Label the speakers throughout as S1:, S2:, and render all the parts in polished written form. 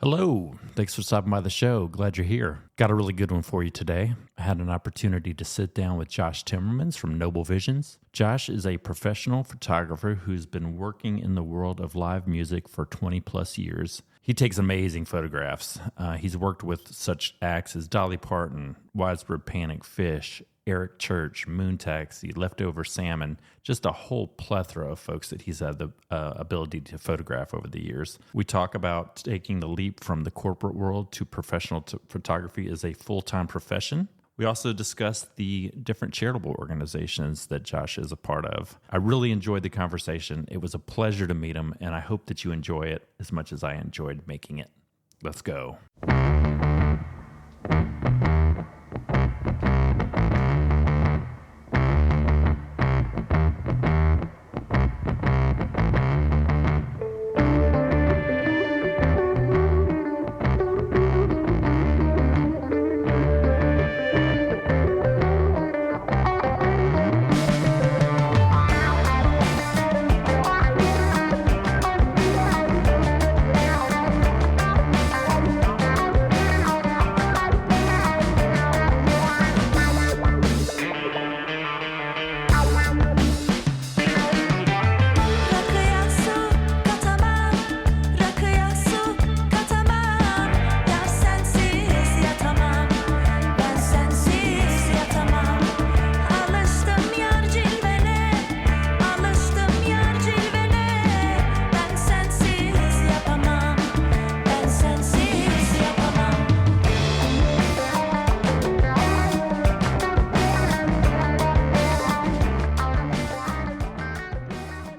S1: Hello. Thanks for stopping by the show. Glad you're here. Got a really good one for you today. I had an opportunity to sit down with Josh Timmermans from Noble Visions. Josh is a professional photographer who's been working in the world of live music for 20 plus years. He takes amazing photographs. He's worked with such acts as Dolly Parton, Widespread Panic, Fish, Eric Church, Moon Taxi, Leftover Salmon, just a whole plethora of folks that he's had the ability to photograph over the years. We talk about taking the leap from the corporate world to professional photography as a full-time profession. We also discuss the different charitable organizations that Josh is a part of. I really enjoyed the conversation. It was a pleasure to meet him, and I hope that you enjoy it as much as I enjoyed making it. Let's go.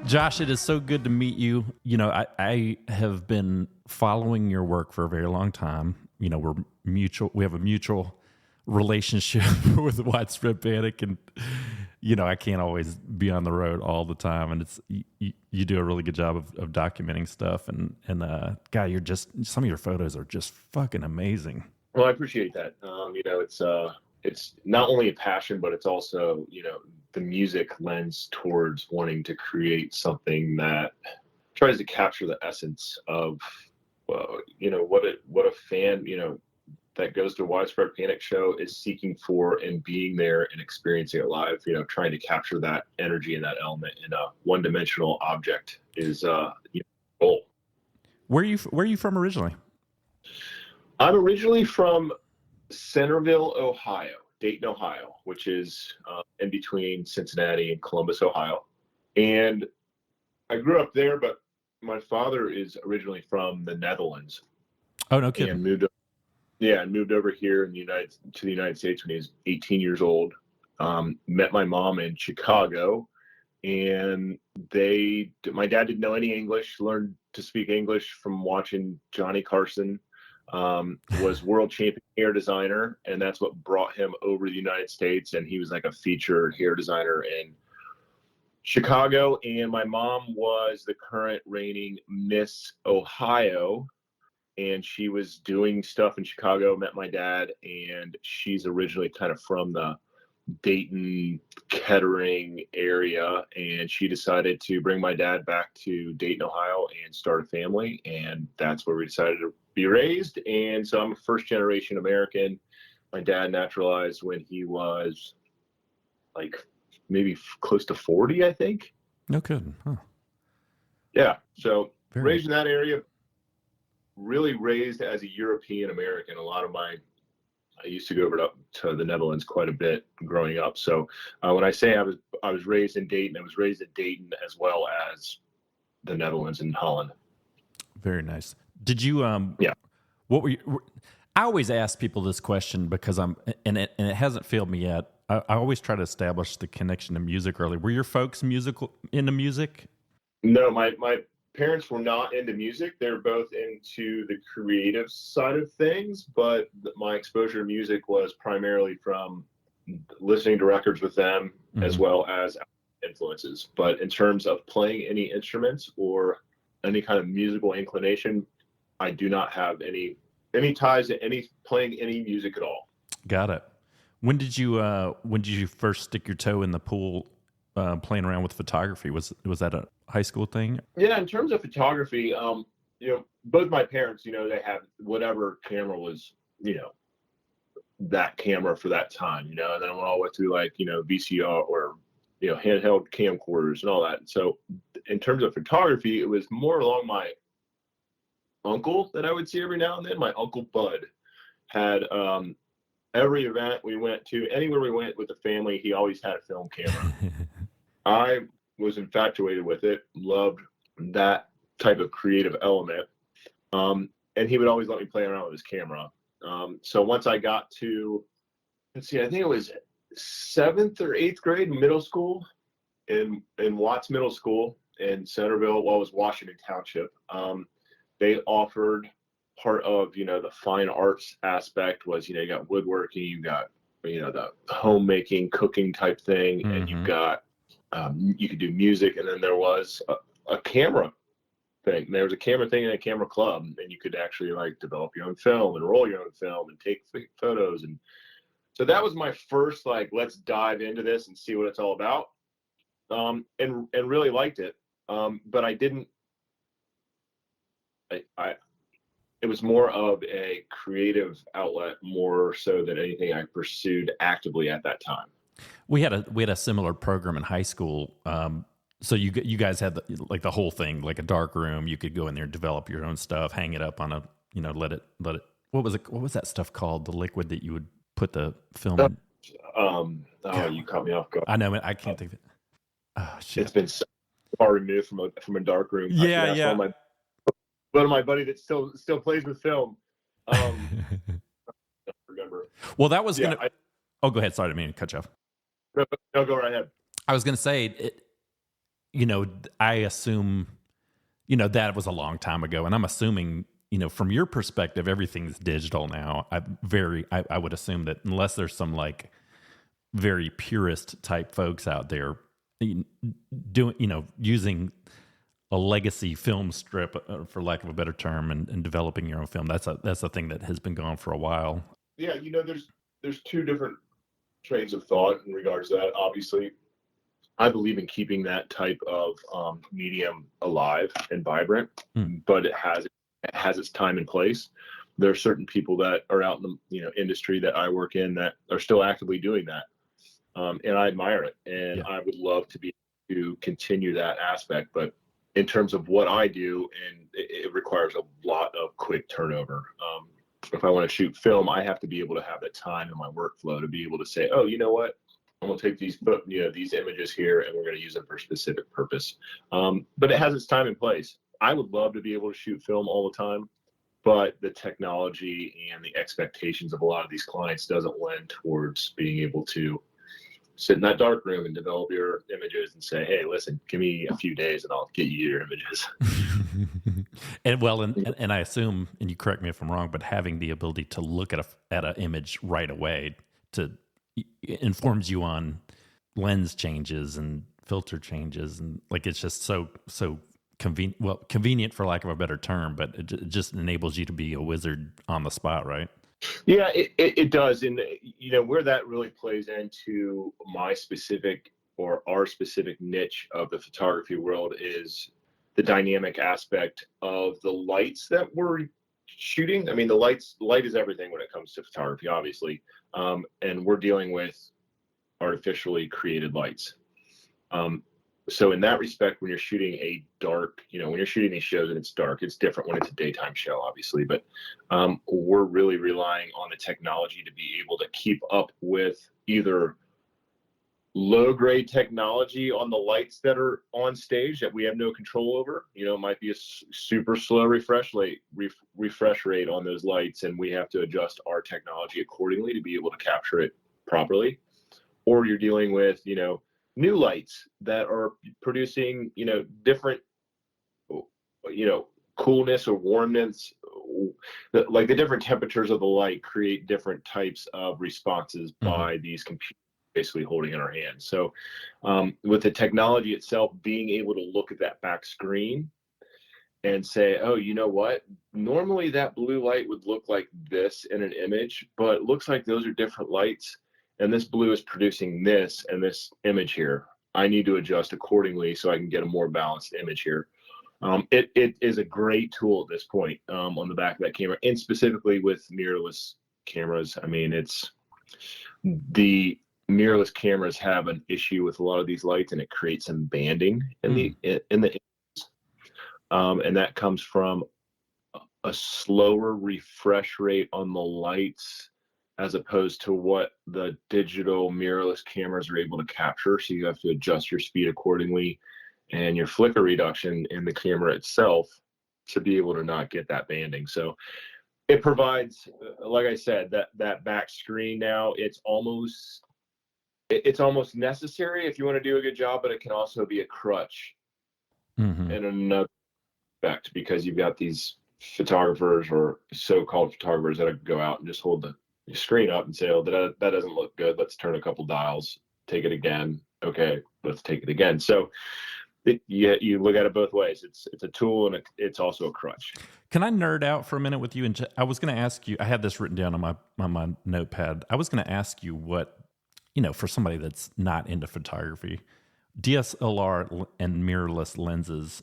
S1: Josh, it is so good to meet you. You know, I have been following your work for a very long time. You know, we have a mutual relationship with Widespread Panic, and you know, I can't always be on the road all the time, and it's you do a really good job of documenting stuff, and God, you're just, some of your photos are just fucking amazing.
S2: Well, I appreciate that. You know, it's not only a passion, but it's also, you know, the music lends towards wanting to create something that tries to capture the essence of, you know, what a fan, you know, that goes to a Widespread Panic show is seeking for and being there and experiencing it live. You know, trying to capture that energy and that element in a one-dimensional object is you know, goal.
S1: Where are you from originally?
S2: I'm originally from Centerville, Ohio. Dayton, Ohio, which is in between Cincinnati and Columbus, Ohio. And I grew up there, but my father is originally from the Netherlands.
S1: Oh, no kidding.
S2: And moved over here to the United States when he was 18 years old. Met my mom in Chicago, and my dad didn't know any English, learned to speak English from watching Johnny Carson. Was world champion hair designer, and that's what brought him over to the United States, and he was like a featured hair designer in Chicago. And my mom was the current reigning Miss Ohio, and she was doing stuff in Chicago, met my dad, and she's originally kind of from the Dayton, Kettering area, and she decided to bring my dad back to Dayton, Ohio and start a family, and that's where we decided to be raised. And so I'm a first generation American. My dad naturalized when he was like maybe close to 40, I think.
S1: No kidding. Huh.
S2: Yeah. So raised in that area, really raised as a European American. I used to go over to the Netherlands quite a bit growing up. So when I say I was raised in Dayton, I was raised in Dayton as well as the Netherlands and Holland.
S1: Very nice. Did you
S2: yeah.
S1: What were you? I always ask people this question because it hasn't failed me yet. I always try to establish the connection to music early. Were your folks into music?
S2: No, my parents were not into music. They're both into the creative side of things, but my exposure to music was primarily from listening to records with them, as well as influences. But in terms of playing any instruments or any kind of musical inclination, I do not have any ties to playing any music at all.
S1: Got it. When did you first stick your toe in the pool playing around with photography? Was that a high school thing?
S2: Yeah, in terms of photography, both my parents, they had whatever camera was, that camera for that time, and then I went all the way through like, VCR or, handheld camcorders and all that. And so in terms of photography, it was more along my uncle that I would see every now and then. My Uncle Bud had, every event we went to, anywhere we went with the family, he always had a film camera. I was infatuated with it, loved that type of creative element. And he would always let me play around with his camera. So once I got to, I think it was 7th or 8th grade, middle school, in Watts Middle School in Centerville, it was Washington Township. They offered part of, the fine arts aspect was, you got woodworking, you got, the homemaking, cooking type thing, mm-hmm. and you got, you could do music, and then there was a camera thing. There was a camera thing and a camera club, and you could actually like develop your own film and roll your own film and take photos. And so that was my first, like, let's dive into this and see what it's all about. And really liked it. But I didn't, it was more of a creative outlet more so than anything I pursued actively at that time.
S1: We had a similar program in high school. So you guys had the whole thing, like a dark room. You could go in there and develop your own stuff, hang it up on a, let it. What was that stuff called? The liquid that you would put the film in.
S2: You caught me off guard.
S1: I know, I can't think of it. Oh shit!
S2: It's been so far removed from a dark room.
S1: Yeah.
S2: One of my buddy that still plays with film. I don't remember.
S1: Well, that was gonna. Go ahead. Sorry, I didn't mean to cut you off.
S2: No, go right ahead.
S1: I was gonna say, I assume, that was a long time ago, and I'm assuming, from your perspective, everything's digital now. I would assume that unless there's some like very purist type folks out there doing, using a legacy film strip, for lack of a better term, and developing your own film. That's a thing that has been going for a while.
S2: Yeah, there's two different trains of thought in regards to that. Obviously, I believe in keeping that type of medium alive and vibrant, but it has its time and place. There are certain people that are out in the industry that I work in that are still actively doing that, and I admire it, and I would love to be able to continue that aspect. But in terms of what I do, and it requires a lot of quick turnover. If I want to shoot film, I have to be able to have the time in my workflow to be able to say, oh, you know what? I'm going to take these images here and we're going to use them for a specific purpose. But it has its time and place. I would love to be able to shoot film all the time, but the technology and the expectations of a lot of these clients doesn't lend towards being able to sit in that dark room and develop your images and say, hey, listen, give me a few days and I'll get you your images.
S1: and I assume, and you correct me if I'm wrong, but having the ability to look at an image right away informs you on lens changes and filter changes, and like it's just so convenient for lack of a better term, but it just enables you to be a wizard on the spot, right?
S2: Yeah, it does. And, where that really plays into my specific or our specific niche of the photography world is the dynamic aspect of the lights that we're shooting. I mean, light is everything when it comes to photography, obviously. And we're dealing with artificially created lights. So in that respect, when you're shooting a dark, when you're shooting these shows and it's dark, it's different when it's a daytime show, obviously. But we're really relying on the technology to be able to keep up with either low-grade technology on the lights that are on stage that we have no control over. It might be a super slow refresh rate on those lights, and we have to adjust our technology accordingly to be able to capture it properly. Or you're dealing with, new lights that are producing, different, coolness or warmness, like the different temperatures of the light create different types of responses by these computers basically holding in our hands. So with the technology itself, being able to look at that back screen and say, oh, you know what? Normally that blue light would look like this in an image, but it looks like those are different lights. And this blue is producing this and this image here. I need to adjust accordingly so I can get a more balanced image here. It is a great tool at this point on the back of that camera, and specifically with mirrorless cameras. I mean, the mirrorless cameras have an issue with a lot of these lights, and it creates some banding in the and that comes from a slower refresh rate on the lights as opposed to what the digital mirrorless cameras are able to capture. So you have to adjust your speed accordingly and your flicker reduction in the camera itself to be able to not get that banding. So it provides, like I said, that back screen now, it's almost necessary if you want to do a good job, but it can also be a crutch in another aspect, because you've got these photographers or so-called photographers that go out and just hold the screen up and say, oh, that doesn't look good. Let's turn a couple dials, take it again. Okay, let's take it again. So you look at it both ways. It's a tool, and it's also a crutch.
S1: Can I nerd out for a minute with you? And I was going to ask you, I had this written down on my notepad. I was going to ask you what, for somebody that's not into photography, DSLR and mirrorless lenses,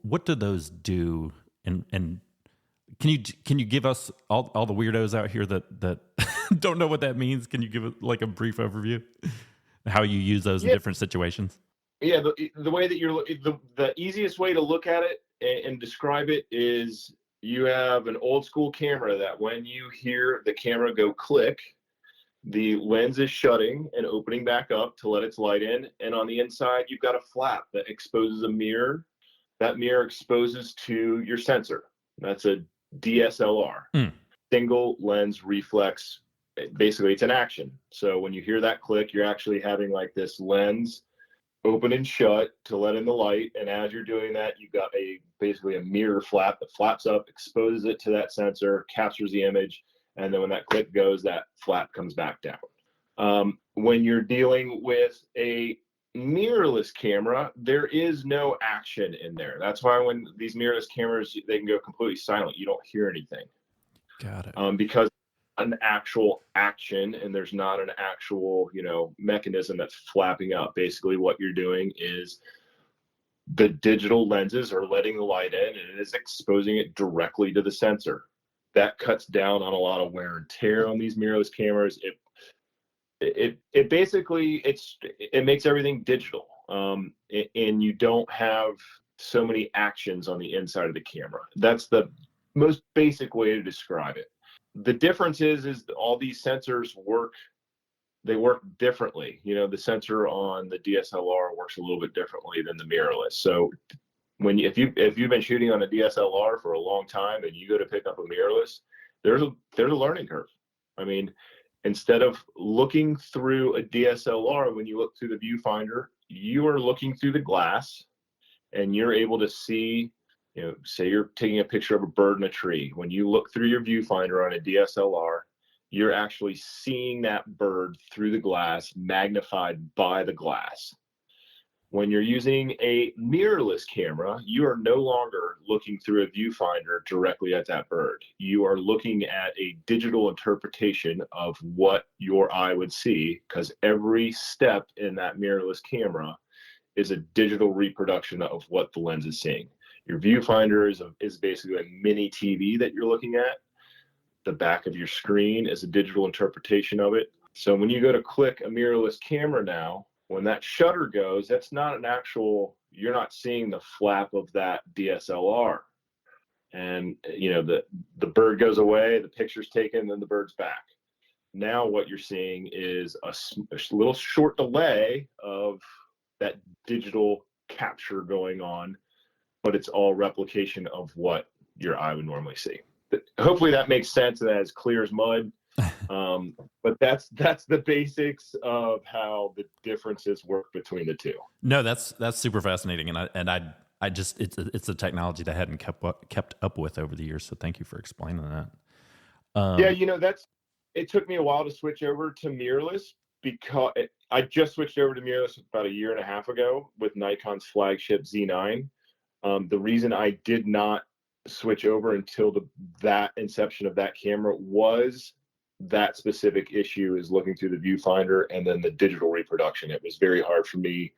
S1: what do those do? And can you give us all the weirdos out here that don't know what that means? Can you give it like a brief overview, how you use those in different situations?
S2: Yeah, the way that the easiest way to look at it and describe it is, you have an old school camera that when you hear the camera go click, the lens is shutting and opening back up to let its light in, and on the inside you've got a flap that exposes a mirror. That mirror exposes to your sensor. That's a DSLR, single lens reflex. Basically, it's an action. So when you hear that click, you're actually having like this lens open and shut to let in the light, and as you're doing that, you've got basically a mirror flap that flaps up, exposes it to that sensor, captures the image, and then when that click goes, that flap comes back down. When you're dealing with a mirrorless camera, there is no action in there. That's why when these mirrorless cameras, they can go completely silent. You don't hear anything.
S1: Got it.
S2: Because an actual action, and there's not an actual mechanism that's flapping up. Basically what you're doing is the digital lenses are letting the light in, and it is exposing it directly to the sensor. That cuts down on a lot of wear and tear on these mirrorless cameras. It basically it makes everything digital, and you don't have so many actions on the inside of the camera. That's the most basic way to describe it. The difference is all these sensors work differently. The sensor on the DSLR works a little bit differently than the mirrorless. So if you've been shooting on a DSLR for a long time and you go to pick up a mirrorless, there's a learning curve. I mean, instead of looking through a DSLR, when you look through the viewfinder, you are looking through the glass, and you're able to see, say you're taking a picture of a bird in a tree. When you look through your viewfinder on a DSLR, you're actually seeing that bird through the glass, magnified by the glass. When you're using a mirrorless camera, you are no longer looking through a viewfinder directly at that bird. You are looking at a digital interpretation of what your eye would see, because every step in that mirrorless camera is a digital reproduction of what the lens is seeing. Your viewfinder is basically a mini TV that you're looking at. The back of your screen is a digital interpretation of it. So when you go to click a mirrorless camera now, when that shutter goes, that's not an actual, you're not seeing the flap of that DSLR. And, the bird goes away, the picture's taken, then the bird's back. Now what you're seeing is a little short delay of that digital capture going on, but it's all replication of what your eye would normally see. Hopefully that makes sense, and that's clear as mud. But that's the basics of how the differences work between the two.
S1: No, that's super fascinating, and I just it's a technology that I hadn't kept up with over the years. So thank you for explaining that.
S2: It took me a while to switch over to mirrorless, because I just switched over to mirrorless about a year and a half ago with Nikon's flagship Z9. The reason I did not switch over until that inception of that camera was that specific issue, is looking through the viewfinder and then the digital reproduction. It was very hard for me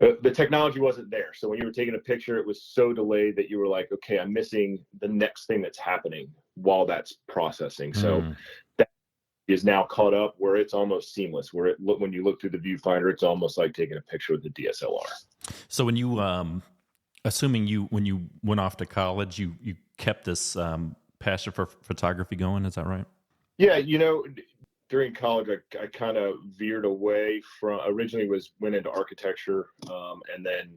S2: the technology wasn't there. So when you were taking a picture, it was so delayed that you were like, okay, I'm missing the next thing that's happening while that's processing. So that is now caught up where it's almost seamless, where when you look through the viewfinder, it's almost like taking a picture with the DSLR.
S1: So when you, assuming when you went off to college, you kept this passion for photography going, is that right?
S2: Yeah, during college, I kind of veered away from, originally went into architecture, and then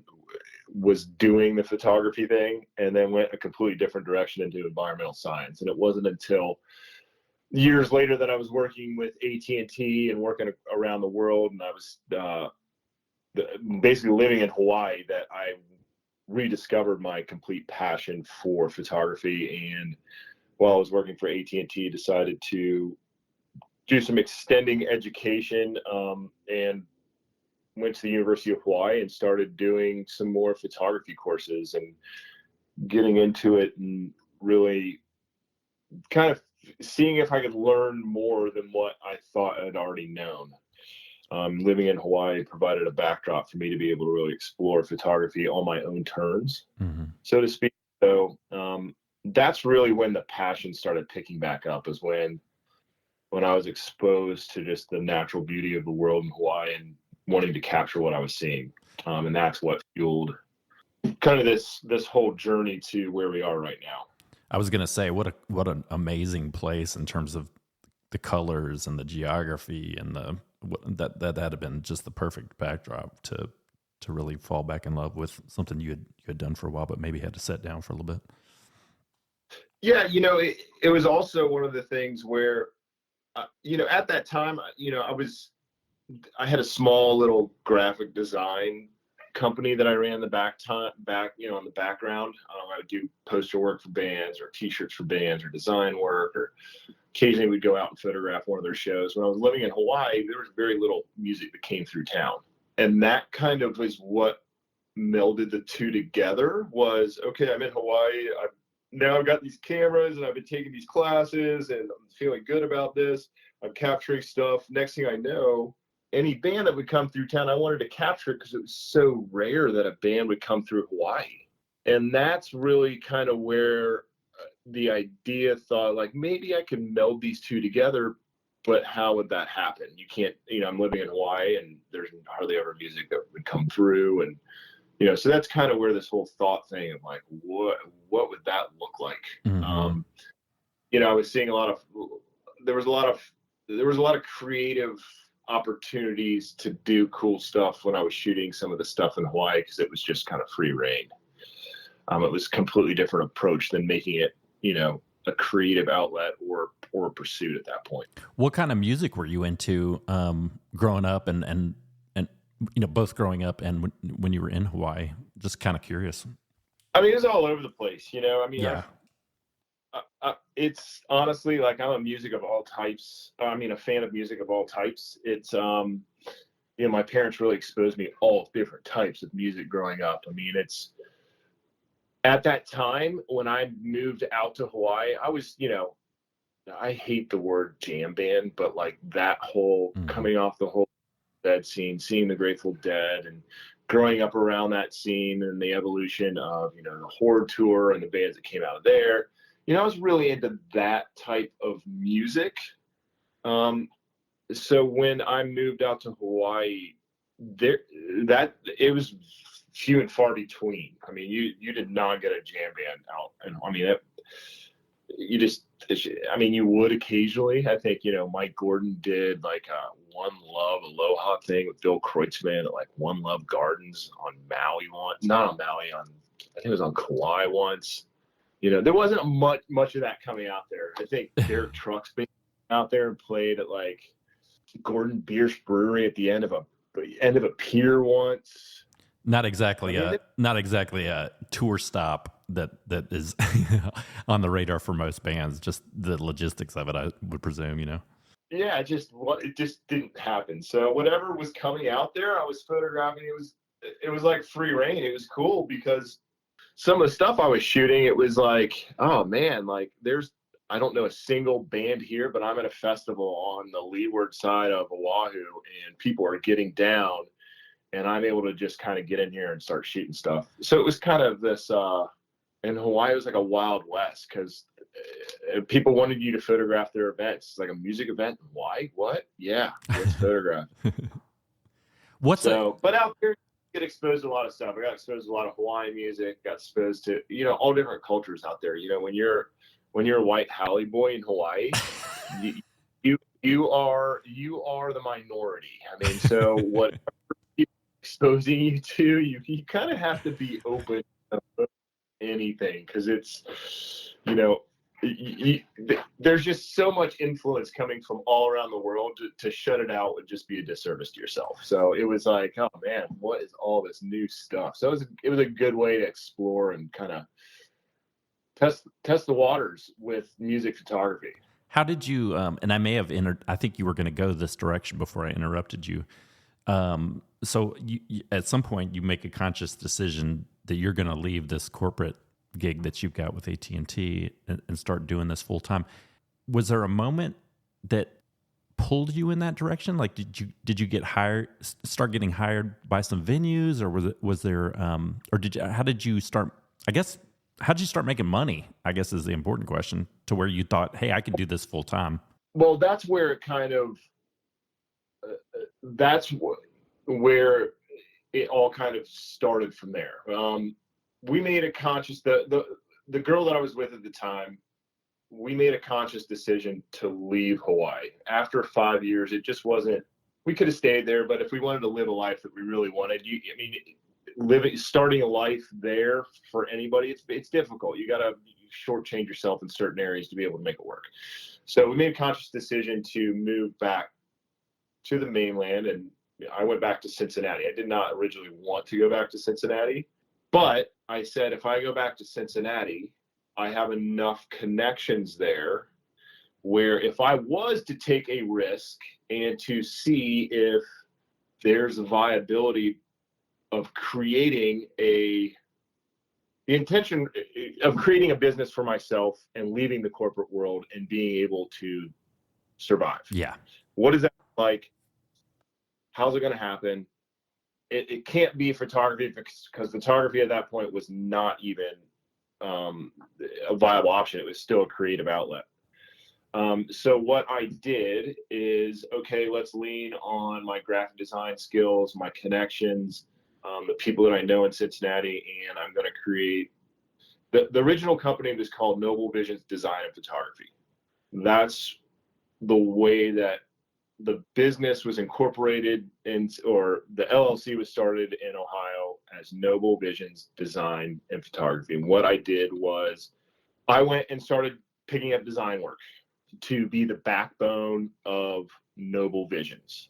S2: was doing the photography thing, and then went a completely different direction into environmental science. And it wasn't until years later that I was working with AT&T and working around the world, and I was basically living in Hawaii, that I rediscovered my complete passion for photography. And while I was working for AT&T, decided to do some extending education, and went to the University of Hawaii and started doing some more photography courses and getting into it, and really kind of seeing if I could learn more than what I thought I'd already known. Living in Hawaii provided a backdrop for me to be able to really explore photography on my own terms, so to speak. So that's really when the passion started picking back up, is when I was exposed to just the natural beauty of the world in Hawaii and wanting to capture what I was seeing. And that's what fueled kind of this whole journey to where we are right now.
S1: I was going to say, what an amazing place in terms of the colors and the geography, and that had been just the perfect backdrop to really fall back in love with something you had done for a while, but maybe had to set down for a little bit.
S2: Yeah, it was also one of the things where, at that time, I had a small little graphic design company that I ran in the on the background. I would do poster work for bands, or T-shirts for bands, or design work, or occasionally we'd go out and photograph one of their shows. When I was living in Hawaii, there was very little music that came through town. And that kind of was what melded the two together. Was, okay, I'm in Hawaii. Now I've got these cameras, and I've been taking these classes, and I'm feeling good about this. I'm capturing stuff. Next thing I know, any band that would come through town, I wanted to capture it because it was so rare that a band would come through Hawaii. And that's really kind of where the idea thought, like, maybe I can meld these two together, but how would that happen? You can't, I'm living in Hawaii, and there's hardly ever music that would come through. And, so that's kind of where this whole thought thing of like, what would that look like? I was seeing there was a lot of creative opportunities to do cool stuff when I was shooting some of the stuff in Hawaii, because it was just kind of free reign. It was a completely different approach than making it, a creative outlet or a pursuit at that point.
S1: What kind of music were you into growing up, and both growing up and when you were in Hawaii? Just kind of curious.
S2: I mean, it was all over the place,
S1: Yeah.
S2: It's honestly, like, I'm a music of all types. A fan of music of all types. It's, my parents really exposed me to all different types of music growing up. It's at that time when I moved out to Hawaii, I was, I hate the word jam band, but like that whole coming off the whole Dead scene, seeing the Grateful Dead, and growing up around that scene, and the evolution of, the Horde tour and the bands that came out of there. I was really into that type of music. So when I moved out to Hawaii, it was few and far between. You did not get a jam band out, and you would occasionally. I think, Mike Gordon did like a One Love Aloha thing with Bill Kreutzmann at like One Love Gardens on Maui not on Maui, I think it was on Kauai once. There wasn't much of that coming out there. I think Derek Trucks being out there and played at like Gordon Bierce Brewery at the end of a pier once.
S1: Not exactly a tour stop that is on the radar for most bands. Just the logistics of it, I would presume.
S2: Yeah, it just didn't happen. So whatever was coming out there, I was photographing. It was like free reign. It was cool because some of the stuff I was shooting, it was like, oh man, like I don't know a single band here, but I'm at a festival on the leeward side of Oahu, and people are getting down, and I'm able to just kind of get in here and start shooting stuff. So it was kind of this, in Hawaii, it was like a Wild West, because people wanted you to photograph their events. It's like a music event. Why? What? Yeah, let's photograph. But out there, you get exposed to a lot of stuff. I got exposed to a lot of Hawaiian music, got exposed to, all different cultures out there. When you're a white Haole boy in Hawaii, you are the minority. I mean, so what people are exposing you to, you kind of have to be open to anything, because it's, there's just so much influence coming from all around the world. To shut it out would just be a disservice to yourself. So it was like, oh man, what is all this new stuff? So it was a good way to explore and kind of test the waters with music photography.
S1: How did you, and I may have I think you were going to go this direction before I interrupted you. So you, at some point you make a conscious decision that you're going to leave this corporate gig that you've got with AT&T and start doing this full time. Was there a moment that pulled you in that direction? Like, did you get hired, start getting hired by some venues, or was there, or how did you start, how'd you start making money, I guess is the important question, to where you thought, hey, I could do this full time?
S2: Well, that's where it kind of, where it all kind of started from there. We made a conscious, the girl that I was with at the time, we made a conscious decision to leave Hawaii. After 5 years, it just wasn't, we could have stayed there, but if we wanted to live a life that we really wanted, starting a life there for anybody, it's difficult. You got to shortchange yourself in certain areas to be able to make it work. So we made a conscious decision to move back to the mainland, and I went back to Cincinnati. I did not originally want to go back to Cincinnati, but I said, if I go back to Cincinnati, I have enough connections there where if I was to take a risk and to see if there's a viability of creating the intention of creating a business for myself and leaving the corporate world and being able to survive.
S1: Yeah.
S2: What is that like? How's it going to happen? It can't be photography, because photography at that point was not even a viable option. It was still a creative outlet. So what I did is, okay, let's lean on my graphic design skills, my connections, the people that I know in Cincinnati, and I'm going to create the original company was called Noble Visions Design and Photography. That's the way that the business was incorporated or the LLC was started in Ohio as Noble Visions Design and Photography. And what I did was I went and started picking up design work to be the backbone of Noble Visions.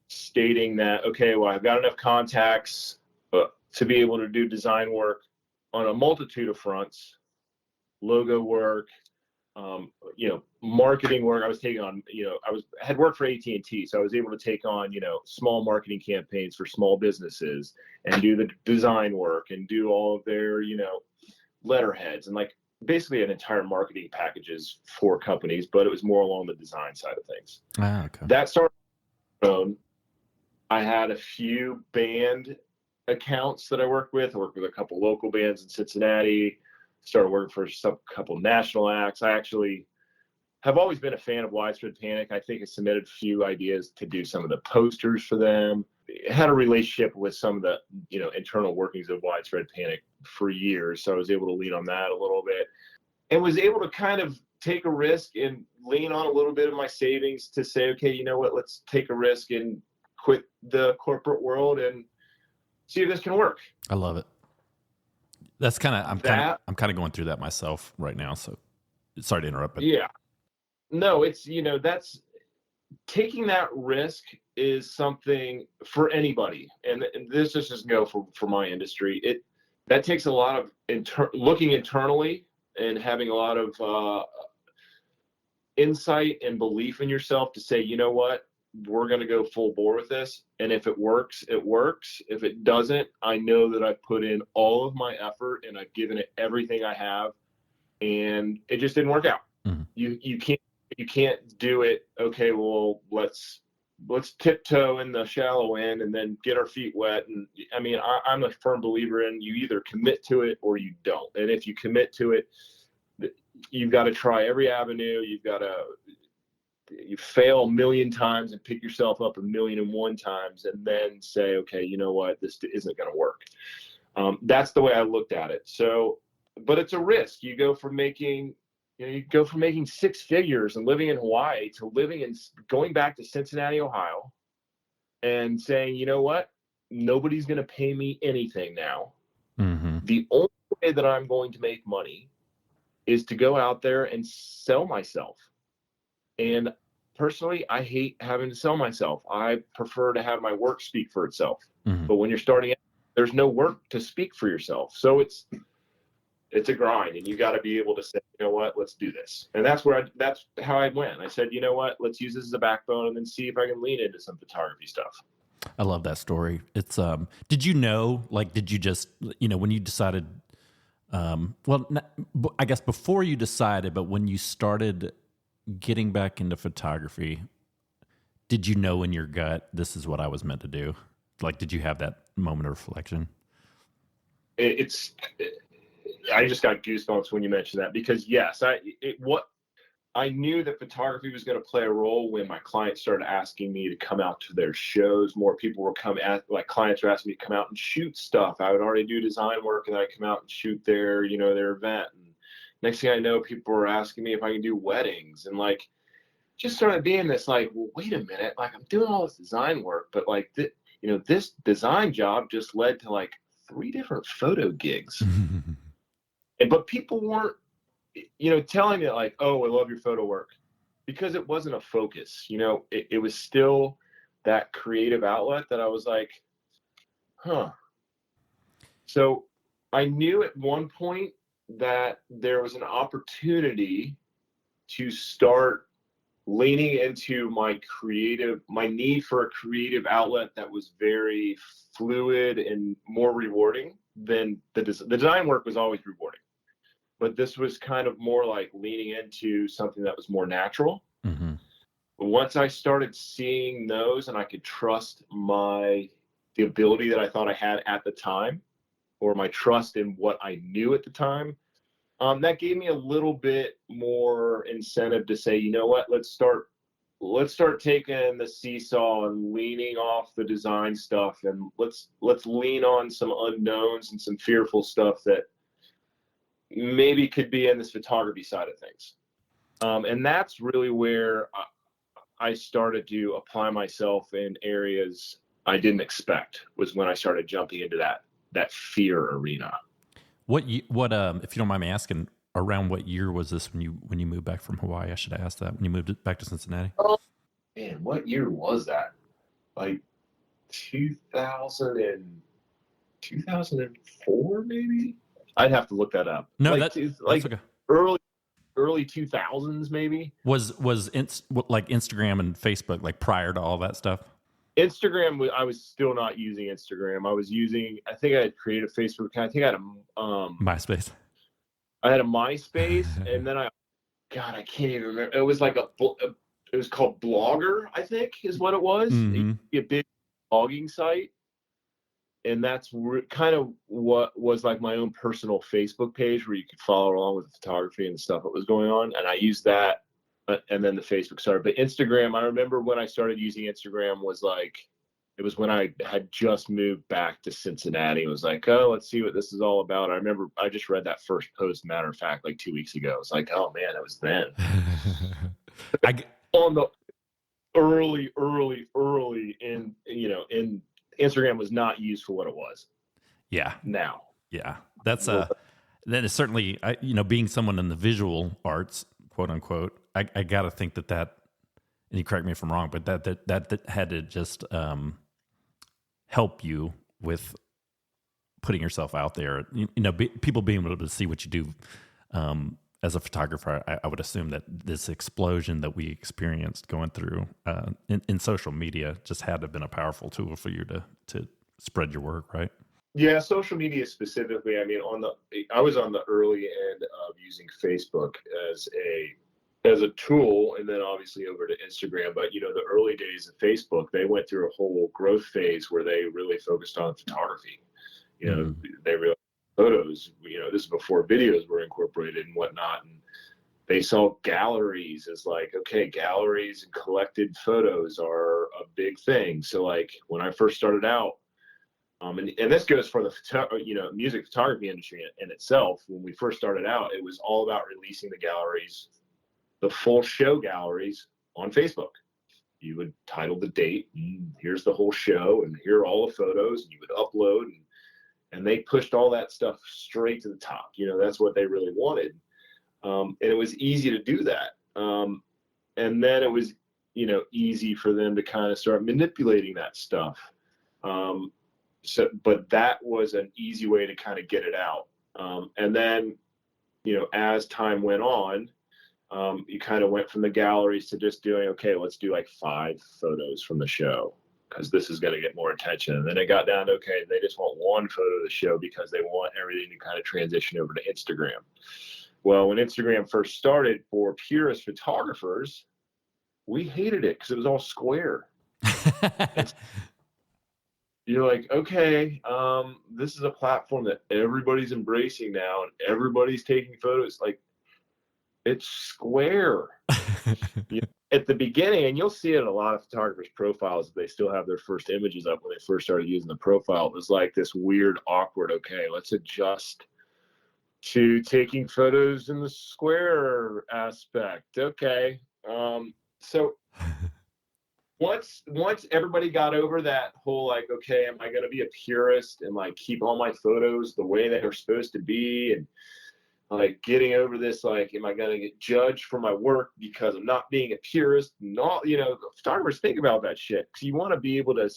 S2: Stating that, okay, well, I've got enough contacts to be able to do design work on a multitude of fronts, logo work, marketing work. I was taking on, I had worked for AT&T, so I was able to take on, small marketing campaigns for small businesses and do the design work and do all of their, letterheads and like basically an entire marketing packages for companies, but it was more along the design side of things.
S1: Okay.
S2: That started. I had a few band accounts that I worked with. I worked with a couple local bands in Cincinnati, started working for a couple national acts. I actually have always been a fan of Widespread Panic. I think I submitted a few ideas to do some of the posters for them. I had a relationship with some of the, internal workings of Widespread Panic for years. So I was able to lean on that a little bit and was able to kind of take a risk and lean on a little bit of my savings to say, okay, you know what, let's take a risk and quit the corporate world and see if this can work.
S1: I love it. That's I'm kind of going through that myself right now. So sorry to interrupt. But
S2: yeah, no, it's, that's taking that risk is something for anybody. And this just go for my industry. That takes a lot of looking internally and having a lot of insight and belief in yourself to say, you know what, we're going to go full bore with this. And if it works, it works. If it doesn't, I know that I've put in all of my effort and I've given it everything I have, and it just didn't work out. Mm-hmm. You can't do it. Okay, well, let's tiptoe in the shallow end and then get our feet wet. And I mean, I'm a firm believer in you either commit to it or you don't. And if you commit to it, you've got to try every avenue. You fail a million times and pick yourself up 1,000,001 times and then say, okay, you know what, this isn't going to work. That's the way I looked at it. So, but it's a risk. You go from making 6 figures and living in Hawaii to going back to Cincinnati, Ohio, and saying, you know what, nobody's going to pay me anything now.
S1: Mm-hmm.
S2: The only way that I'm going to make money is to go out there and sell myself. And personally, I hate having to sell myself. I prefer to have my work speak for itself.
S1: Mm-hmm.
S2: But when you're starting out, there's no work to speak for yourself. So it's a grind, and you got to be able to say, you know what, let's do this. And that's how I went. I said, you know what, let's use this as a backbone and then see if I can lean into some photography stuff.
S1: I love that story. It's, did you know, like, did you just, when you decided, I guess before you decided, but when you started getting back into photography, did you know in your gut, this is what I was meant to do? Like, did you have that moment of reflection?
S2: I just got goosebumps when you mentioned that, because yes, I knew that photography was going to play a role when my clients started asking me to come out to their shows. More people were clients were asking me to come out and shoot stuff. I would already do design work and I'd come out and shoot their event. And next thing I know, people were asking me if I can do weddings, and like, just started being this like, well, wait a minute, like I'm doing all this design work, but like, this design job just led to like 3 different photo gigs. But people weren't, telling me like, oh, I love your photo work, because it wasn't a focus. It was still that creative outlet that I was like, huh. So I knew at one point that there was an opportunity to start leaning into my need for a creative outlet that was very fluid and more rewarding than the design work was always rewarding. But this was kind of more like leaning into something that was more natural.
S1: Mm-hmm.
S2: Once I started seeing those and I could trust the ability that I thought I had at the time, or my trust in what I knew at the time, that gave me a little bit more incentive to say, you know what, let's start taking the seesaw and leaning off the design stuff, and let's lean on some unknowns and some fearful stuff that maybe could be in this photography side of things. And that's really where I started to apply myself in areas I didn't expect, was when I started jumping into that fear arena.
S1: What if you don't mind me asking, around what year was this when you moved back from Hawaii? I should have asked that when you moved back to Cincinnati.
S2: Oh man, what year was that? Like 2004 maybe? I'd have to look that up.
S1: No, that's okay.
S2: Early 2000s maybe.
S1: Was like Instagram and Facebook like prior to all that stuff?
S2: Instagram, I was still not using Instagram. I think I had created a Facebook account. I think I had a
S1: MySpace.
S2: I had a MySpace, and then I can't even remember. It was like it was called Blogger, I think is what it was.
S1: Mm-hmm.
S2: A big blogging site. And that's kind of what was like my own personal Facebook page, where you could follow along with the photography and the stuff that was going on. And I used that. And then the Facebook started. But Instagram, I remember when I started using Instagram it was when I had just moved back to Cincinnati. It was like, oh, let's see what this is all about. I remember I just read that first post, matter of fact, like 2 weeks ago. It's like, oh man, it was then. On the early in Instagram was not used for what it was.
S1: Yeah.
S2: Now.
S1: Yeah. That's that is certainly, being someone in the visual arts, quote unquote, I got to think that, and you correct me if I'm wrong, but that had to just help you with putting yourself out there. People being able to see what you do as a photographer. I would assume that this explosion that we experienced going through in social media just had to have been a powerful tool for you to spread your work, right?
S2: Yeah, social media specifically. I mean, I was on the early end of using Facebook as as a tool, and then obviously over to Instagram. But, the early days of Facebook, they went through a whole growth phase where they really focused on photography. They realized photos, this is before videos were incorporated and whatnot. And they saw galleries as like, okay, galleries and collected photos are a big thing. So like when I first started out, and this goes for the music photography industry in itself. When we first started out, it was all about releasing the galleries, the full show galleries on Facebook. You would title the date, and here's the whole show, and here are all the photos, and you would upload, and they pushed all that stuff straight to the top. That's what they really wanted. And it was easy to do that. And then it was, easy for them to kind of start manipulating that stuff. But that was an easy way to kind of get it out. And then, as time went on, you kind of went from the galleries to just doing, okay, let's do like 5 photos from the show because this is going to get more attention. And then it got down to, okay, they just want 1 photo of the show because they want everything to kind of transition over to Instagram. Well, when Instagram first started for purist photographers, we hated it because it was all square. You're like, okay, this is a platform that everybody's embracing now and everybody's taking photos. Like, it's square. At the beginning, and you'll see it in a lot of photographers' profiles, they still have their first images up when they first started using the profile. It was like this weird, awkward, okay, let's adjust to taking photos in the square aspect. Okay. So once everybody got over that whole like, okay, am I going to be a purist and like keep all my photos the way that they're supposed to be, and like getting over this, like, am I going to get judged for my work because I'm not being a purist? And all, photographers think about that shit because you want to be able to,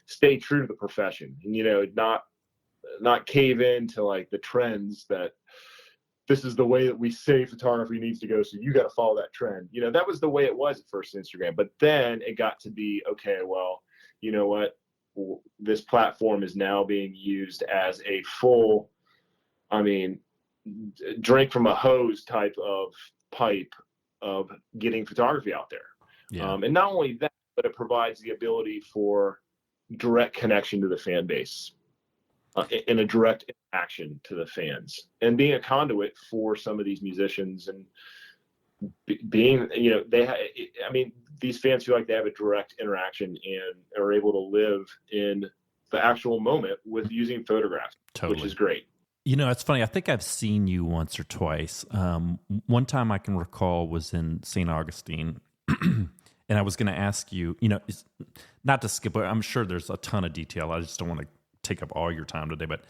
S2: stay true to the profession and, not cave into like the trends that this is the way that we say photography needs to go. So you got to follow that trend. That was the way it was at first Instagram, but then it got to be, okay, well, you know what? This platform is now being used as a full, drink from a hose type of pipe of getting photography out there.
S1: Yeah.
S2: And not only that, but it provides the ability for direct connection to the fan base. In a direct interaction to the fans and being a conduit for some of these musicians and being, these fans feel like they have a direct interaction and are able to live in the actual moment with using photographs,
S1: Totally.
S2: Which is great.
S1: It's funny. I think I've seen you once or twice. One time I can recall was in St. Augustine. And I was going to ask you, not to skip, I'm sure there's a ton of detail. I just don't want to take up all your time today, but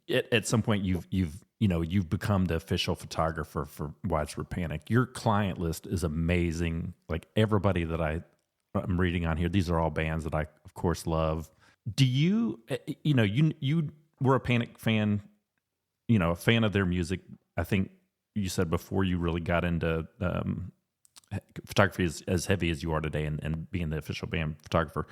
S1: at some point you've become the official photographer for Widespread Panic. Your client list is amazing. Like everybody that I'm reading on here, these are all bands that I of course love. Do you you were a Panic fan, a fan of their music. I think you said before you really got into photography as heavy as you are today and being the official band photographer.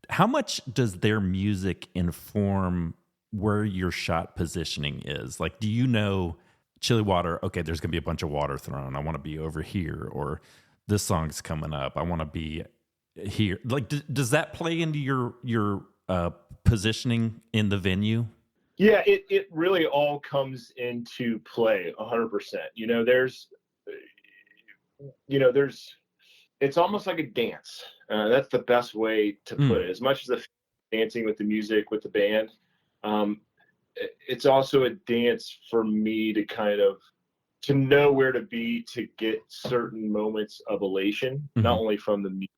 S1: How much does their music inform where your shot positioning is? Like, do you know Chili Water? Okay, there's going to be a bunch of water thrown. I want to be over here, or this song's coming up. I want to be here. Like, does that play into your positioning in the venue?
S2: Yeah, it really all comes into play 100%. There's it's almost like a dance. That's the best way to put it. As much as the dancing with the music, with the band, it's also a dance for me to kind of to know where to be to get certain moments of elation, not only from the music,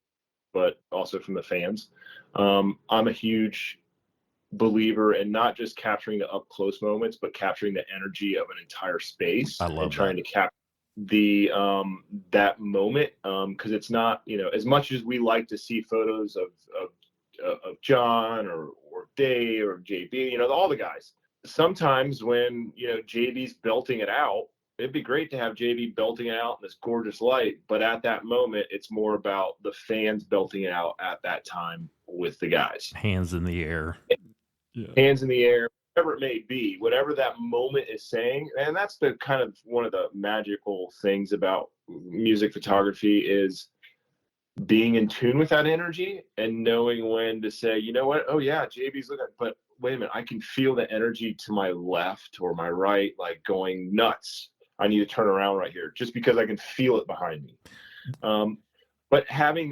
S2: but also from the fans. I'm a huge believer in not just capturing the up close moments, but capturing the energy of an entire space.
S1: I love
S2: trying to capture the that moment, because it's not, as much as we like to see photos of John or Dave or JB, all the guys, sometimes when JB's belting it out, it'd be great to have JB belting it out in this gorgeous light, but at that moment it's more about the fans belting it out at that time with the guys,
S1: hands in the air.
S2: Hands in the air, whatever it may be, whatever that moment is saying. And that's the kind of one of the magical things about music photography is being in tune with that energy and knowing when to say, you know what? Oh yeah, JB's looking, but wait a minute, I can feel the energy to my left or my right, like going nuts. I need to turn around right here just because I can feel it behind me. But having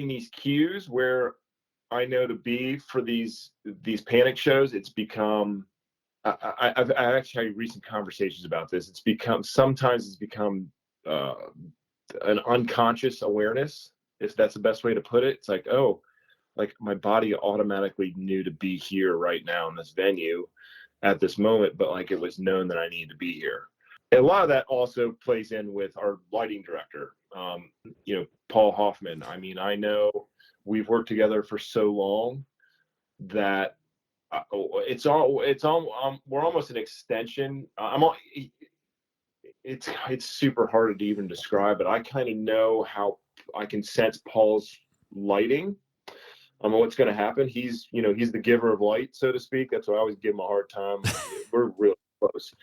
S2: these cues where I know to be for these panic shows, it's become, I've actually had recent conversations about this. Sometimes it's become an unconscious awareness, if that's the best way to put it. It's like, oh, like my body automatically knew to be here right now in this venue at this moment, but like it was known that I needed to be here. And a lot of that also plays in with our lighting director, Paul Hoffman. I mean, I know we've worked together for so long that we're almost an extension. It's super hard to even describe, but I kind of know how I can sense Paul's lighting. What's going to happen. He's the giver of light, so to speak. That's why I always give him a hard time. We're really close,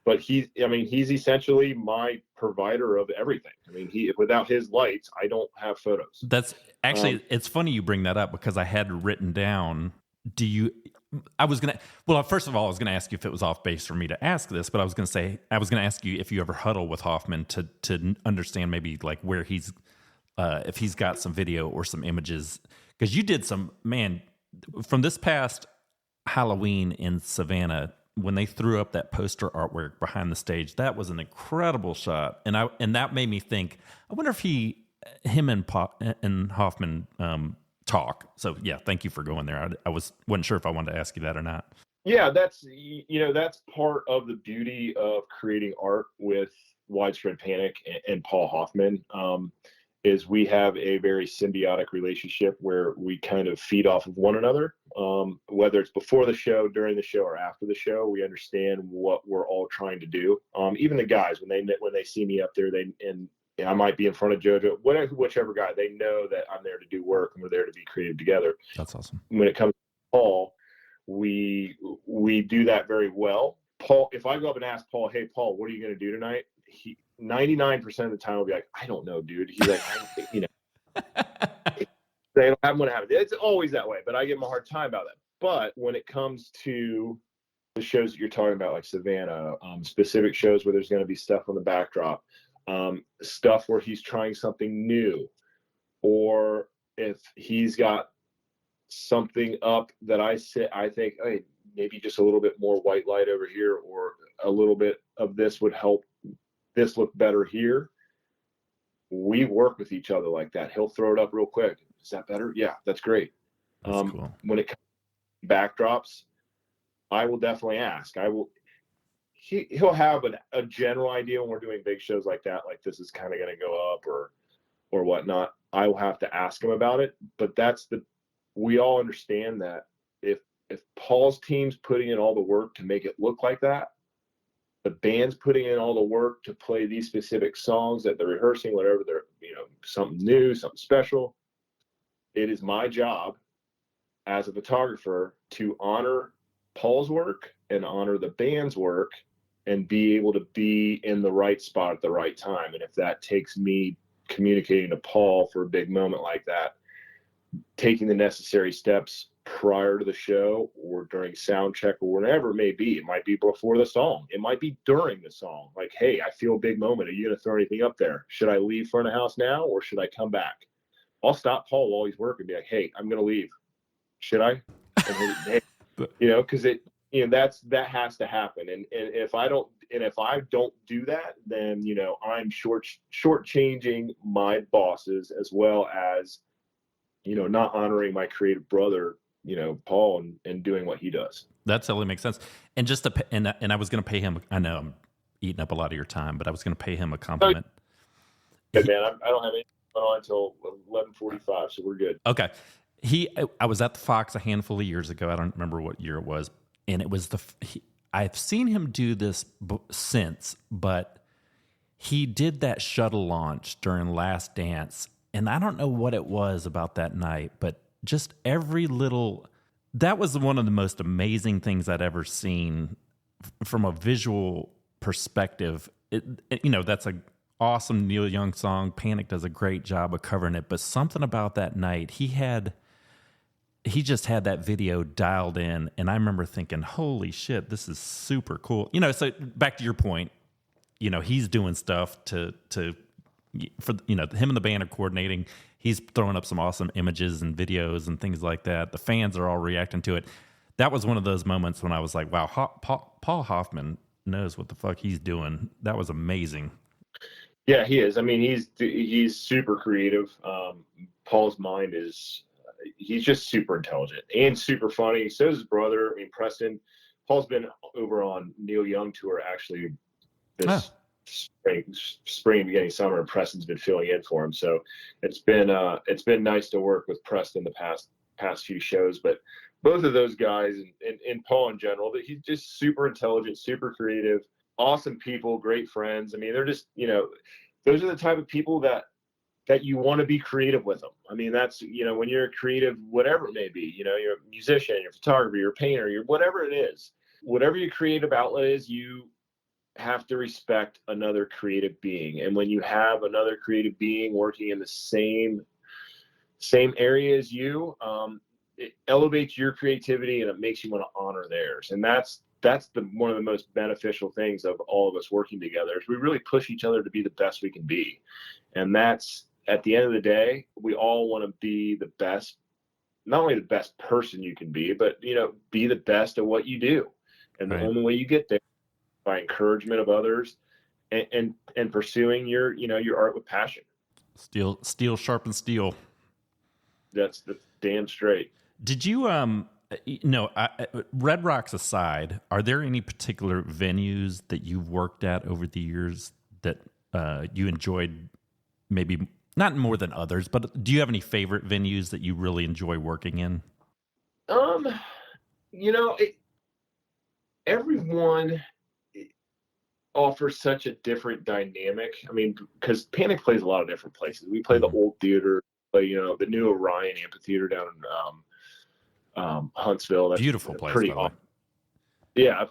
S2: but he's essentially my provider of everything. I mean, without his lights, I don't have photos.
S1: That's actually, it's funny you bring that up because I had written down, first of all, I was going to ask you if it was off base for me to ask this, but I was going to ask you if you ever huddle with Hoffman to understand maybe like where he's, if he's got some video or some images. Because you did from this past Halloween in Savannah, when they threw up that poster artwork behind the stage, that was an incredible shot. And that made me think, I wonder if him and Hoffman talk. So yeah, thank you for going there. I wasn't sure if I wanted to ask you that or not.
S2: Yeah, that's part of the beauty of creating art with Widespread Panic and Paul Hoffman. Is we have a very symbiotic relationship where we kind of feed off of one another, whether it's before the show, during the show, or after the show. We understand what we're all trying to do. Even the guys, when they see me up there, I might be in front of JoJo, whichever guy, they know that I'm there to do work and we're there to be creative together.
S1: That's awesome.
S2: When it comes to Paul, we do that very well. Paul, if I go up and ask Paul, hey, Paul, what are you going to do tonight? 99% of the time will be like, I don't know, dude. He's like, they don't have one to have it. It's always that way, but I give him a hard time about that. But when it comes to the shows that you're talking about, like Savannah, specific shows where there's going to be stuff on the backdrop, stuff where he's trying something new, or if he's got something up that I think, hey, maybe just a little bit more white light over here, or a little bit of this would help this look better here. We work with each other like that. He'll throw it up real quick. Is that better? Yeah, that's great.
S1: That's cool.
S2: When it comes to backdrops, I will definitely ask. He'll have a general idea when we're doing big shows like that, like this is kind of going to go up or whatnot. I will have to ask him about it. But we all understand that if Paul's team's putting in all the work to make it look like that, the band's putting in all the work to play these specific songs that they're rehearsing, whatever they're, something new, something special. It is my job as a photographer to honor Paul's work and honor the band's work and be able to be in the right spot at the right time. And if that takes me communicating to Paul for a big moment like that, taking the necessary steps prior to the show or during sound check or whatever it may be. It might be before the song. It might be during the song. Like, hey, I feel a big moment. Are you going to throw anything up there? Should I leave front of house now or should I come back? I'll stop Paul while he's working and be like, hey, I'm going to leave. Should I? And because that has to happen. And if I don't do that, then, I'm shortchanging my bosses as well as, not honoring my creative brother, Paul, and doing what he does.
S1: That totally makes sense. And just and I was going to pay him. I know I'm eating up a lot of your time, but I was going to pay him a compliment.
S2: Good man. I don't have anything on until 11:45, so we're good.
S1: Okay. I was at the Fox a handful of years ago. I don't remember what year it was, and it was I've seen him do this since, but he did that shuttle launch during Last Dance, and I don't know what it was about that night, but just every little That was one of the most amazing things I'd ever seen from a visual perspective. That's a awesome Neil Young song. Panic does a great job of covering it, but something about that night, he just had that video dialed in, and I remember thinking, holy shit, this is super cool. So back to your point, he's doing stuff for him and the band are coordinating. He's throwing up some awesome images and videos and things like that. The fans are all reacting to it. That was one of those moments when I was like, wow, Paul Hoffman knows what the fuck he's doing. That was amazing.
S2: Yeah, he is. I mean, he's super creative. Paul's mind he's just super intelligent and super funny. So is his brother. I mean, Preston. Paul's been over on Neil Young tour actually this spring, beginning summer, and Preston's been filling in for him. So it's been nice to work with Preston the past few shows. But both of those guys and Paul in general, that he's just super intelligent, super creative, awesome people, great friends. I mean, they're just, those are the type of people that you want to be creative with them. I mean, that's, when you're a creative, whatever it may be, you're a musician, you're a photographer, you're a painter, you're whatever it is, whatever your creative outlet is, you have to respect another creative being. And when you have another creative being working in the same area as you, it elevates your creativity and it makes you want to honor theirs. And that's one of the most beneficial things of all of us working together, is we really push each other to be the best we can be. And that's, at the end of the day, we all want to be the best, not only the best person you can be, but, be the best at what you do. And the only way you get there is by encouragement of others and pursuing your art with passion.
S1: Steel sharpens steel.
S2: That's damn straight.
S1: Did you, Red Rocks aside, are there any particular venues that you've worked at over the years that you enjoyed, maybe not more than others, but do you have any favorite venues that you really enjoy working in?
S2: Everyone offers such a different dynamic. I mean, because Panic plays a lot of different places. We play the old theater, the new Orion Amphitheater down in Huntsville. That's
S1: beautiful place.
S2: Pretty awesome. Yeah,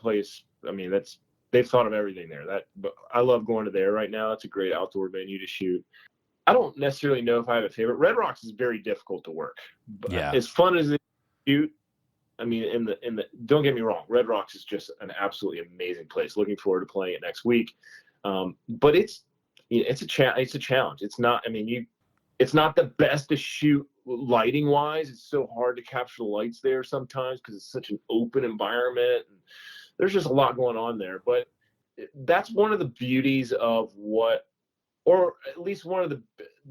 S2: they've thought of everything there. But I love going to there right now. It's a great outdoor venue to shoot. I don't necessarily know if I have a favorite. Red Rocks is very difficult to work. But as fun as it shoot, I mean, don't get me wrong, Red Rocks is just an absolutely amazing place. Looking forward to playing it next week. But it's a challenge. It's not. I mean, it's not the best to shoot lighting wise. It's so hard to capture the lights there sometimes because it's such an open environment. And there's just a lot going on there. But that's one of the beauties of or at least one of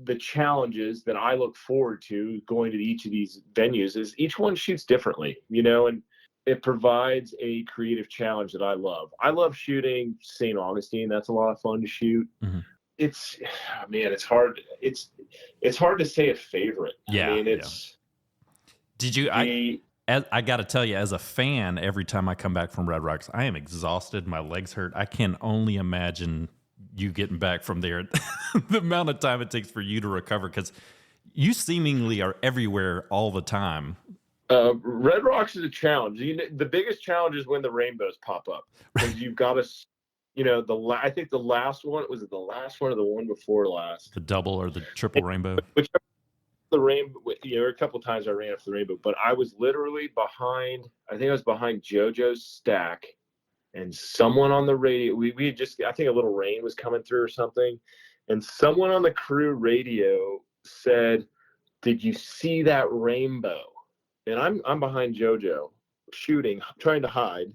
S2: the challenges that I look forward to going to each of these venues, is each one shoots differently, and it provides a creative challenge that I love. I love shooting St. Augustine. That's a lot of fun to shoot. Mm-hmm. It's hard. It's hard to say a favorite.
S1: Yeah.
S2: I mean,
S1: Did you? I got to tell you, as a fan, every time I come back from Red Rocks, I am exhausted. My legs hurt. I can only imagine you getting back from there, the amount of time it takes for you to recover, because you seemingly are everywhere all the time.
S2: Red Rocks is a challenge. The biggest challenge is when the rainbows pop up, because you've got to, I think the last one, was it the last one or the one before last?
S1: The double or the triple rainbow?
S2: Whichever, the rainbow, a couple of times I ran up the rainbow, but I was literally behind JoJo's stack. And someone on the radio, we had I think a little rain was coming through or something. And someone on the crew radio said, "Did you see that rainbow?" And I'm behind JoJo shooting, trying to hide.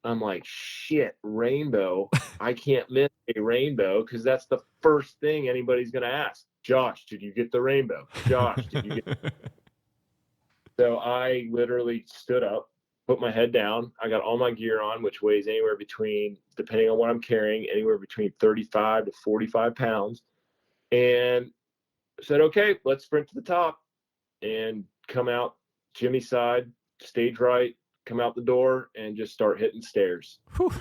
S2: I'm like, shit, rainbow. I can't miss a rainbow, because that's the first thing anybody's going to ask. Josh, did you get the rainbow? Josh, did you get So I literally stood up, put my head down. I got all my gear on, which weighs anywhere between, depending on what I'm carrying, anywhere between 35 to 45 pounds. And said, okay, let's sprint to the top and come out Jimmy's side, stage right, come out the door, and just start hitting stairs.
S1: Whew.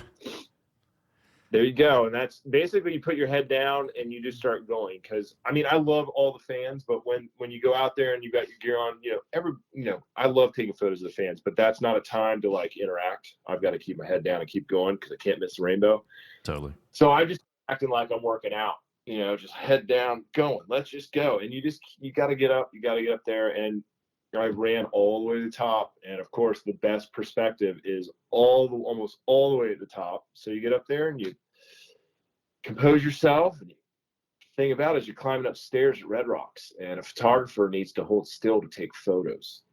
S2: There you go. And that's basically, you put your head down and you just start going. Cause I mean, I love all the fans, but when you go out there and you got your gear on, I love taking photos of the fans, but that's not a time to like interact. I've got to keep my head down and keep going because I can't miss the rainbow.
S1: Totally.
S2: So I just acting like I'm working out, just head down, going, let's just go. And you got to get up, there. And I ran all the way to the top. And of course, the best perspective is almost all the way at the top. So you get up there and you compose yourself. And the thing about it is you're climbing upstairs at Red Rocks, and a photographer needs to hold still to take photos.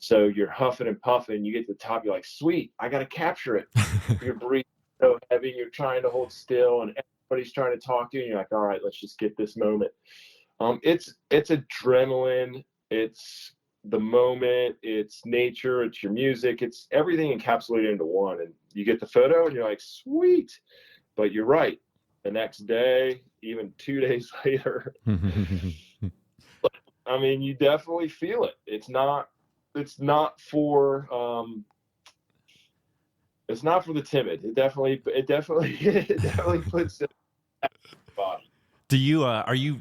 S2: So you're huffing and puffing. You get to the top, you're like, sweet, I got to capture it. You're breathing so heavy, you're trying to hold still, and everybody's trying to talk to you. And you're like, all right, let's just get this moment. It's adrenaline. It's the moment, it's nature, it's your music, it's everything encapsulated into one. And you get the photo and you're like, sweet. But you're right. The next day, even 2 days later, I mean, you definitely feel it. It's not for the timid. It definitely puts it in the body.
S1: Do you are you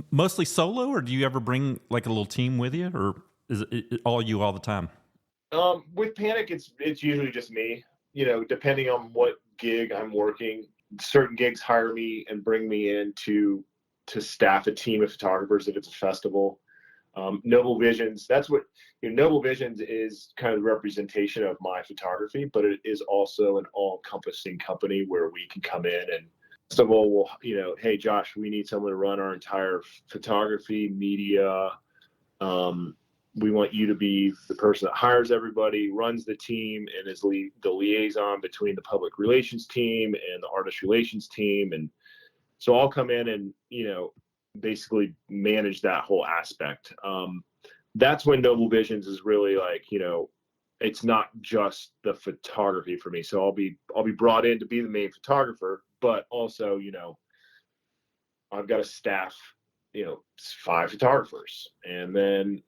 S1: mostly solo, or do you ever bring like a little team with you, or is it all you all the time?
S2: With Panic, it's usually just me. Depending on what gig I'm working, certain gigs hire me and bring me in to staff a team of photographers if it's a festival. Noble Visions, that's what Noble Visions is, kind of the representation of my photography, but it is also an all-encompassing company where we can come in and first of all, hey Josh, we need someone to run our entire photography, media. We want you to be the person that hires everybody, runs the team, and is the liaison between the public relations team and the artist relations team. And so I'll come in and, basically manage that whole aspect. That's when Noble Visions is really like, it's not just the photography for me. So I'll be brought in to be the main photographer, but also, I've got a staff, 5 photographers, and then,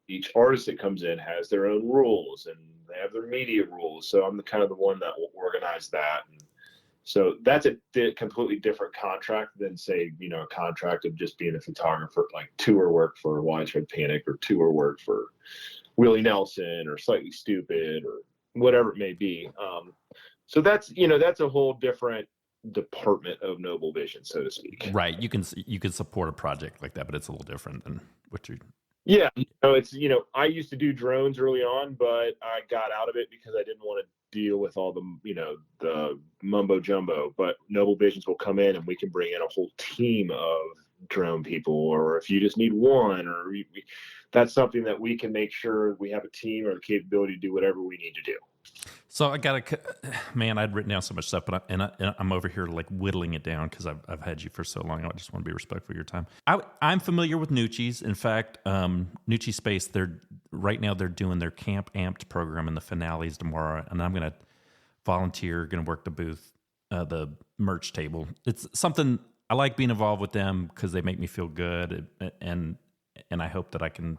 S2: each artist that comes in has their own rules and they have their media rules. So I'm the one that will organize that. And so that's a completely different contract than, say, a contract of just being a photographer, like tour work for Widespread Panic or tour work for Willie Nelson or Slightly Stupid or whatever it may be. So that's a whole different department of Noble Vision, so to speak.
S1: Right. You can support a project like that, but it's a little different than what you're.
S2: Yeah, it's I used to do drones early on, but I got out of it because I didn't want to deal with all the the mumbo jumbo. But Noble Visions will come in and we can bring in a whole team of drone people, or if you just need one, or that's something that we can make sure we have a team or the capability to do whatever we need to do.
S1: So I I'd written down so much stuff, but I'm over here like whittling it down because I've had you for so long. I just want to be respectful of your time. I'm familiar with Nucci's. In fact, Nucci Space, right now they're doing their Camp Amped program, and the finale's tomorrow, and I'm going to volunteer, going to work the booth, the merch table. It's something I like being involved with them because they make me feel good, and I hope that I can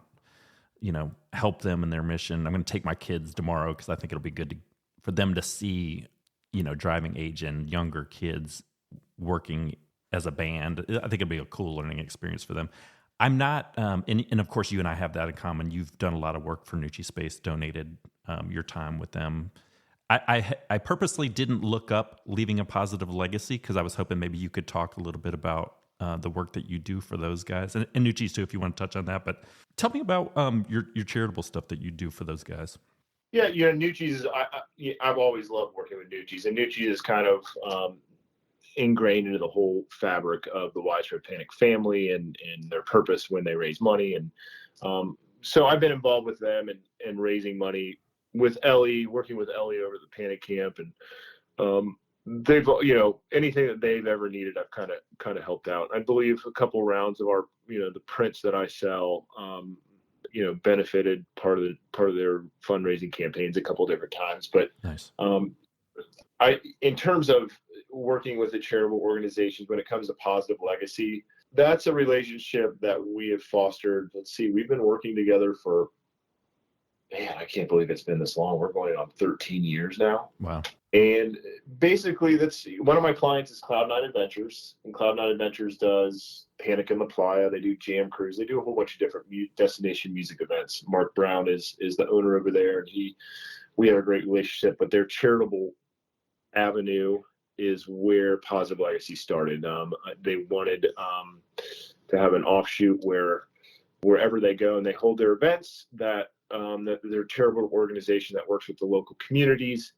S1: help them in their mission. I'm going to take my kids tomorrow because I think it'll be good for them to see, driving age and younger kids working as a band. I think it'll be a cool learning experience for them. I'm not, and of course you and I have that in common. You've done a lot of work for Nucci Space, donated your time with them. I purposely didn't look up Leaving a Positive Legacy because I was hoping maybe you could talk a little bit about the work that you do for those guys, and Nucci's too, if you want to touch on that. But tell me about your charitable stuff that you do for those guys.
S2: Yeah, Nucci's. I've always loved working with Nucci's, and Nucci is kind of ingrained into the whole fabric of the Widespread Panic family and their purpose when they raise money. And so I've been involved with them and raising money with Ellie, working with Ellie over the Panic Camp, and they've anything that they've ever needed, I've kind of helped out. I believe a couple rounds of our the prints that I sell benefited part of their fundraising campaigns a couple different times. But
S1: nice.
S2: In terms of working with the charitable organizations, when it comes to Positive Legacy, that's a relationship that we have fostered. Let's see, we've been working together for man, I can't believe it's been this long. We're going on 13 years now.
S1: Wow.
S2: And basically, that's one of my clients is Cloud9 Adventures, and Cloud9 Adventures does Panic in La Playa. They do Jam Cruise. They do a whole bunch of different destination music events. Mark Brown is the owner over there, and we have a great relationship. But their charitable avenue is where Positive Legacy started. They wanted to have an offshoot where wherever they go and they hold their events, that they're a charitable organization that works with the local communities.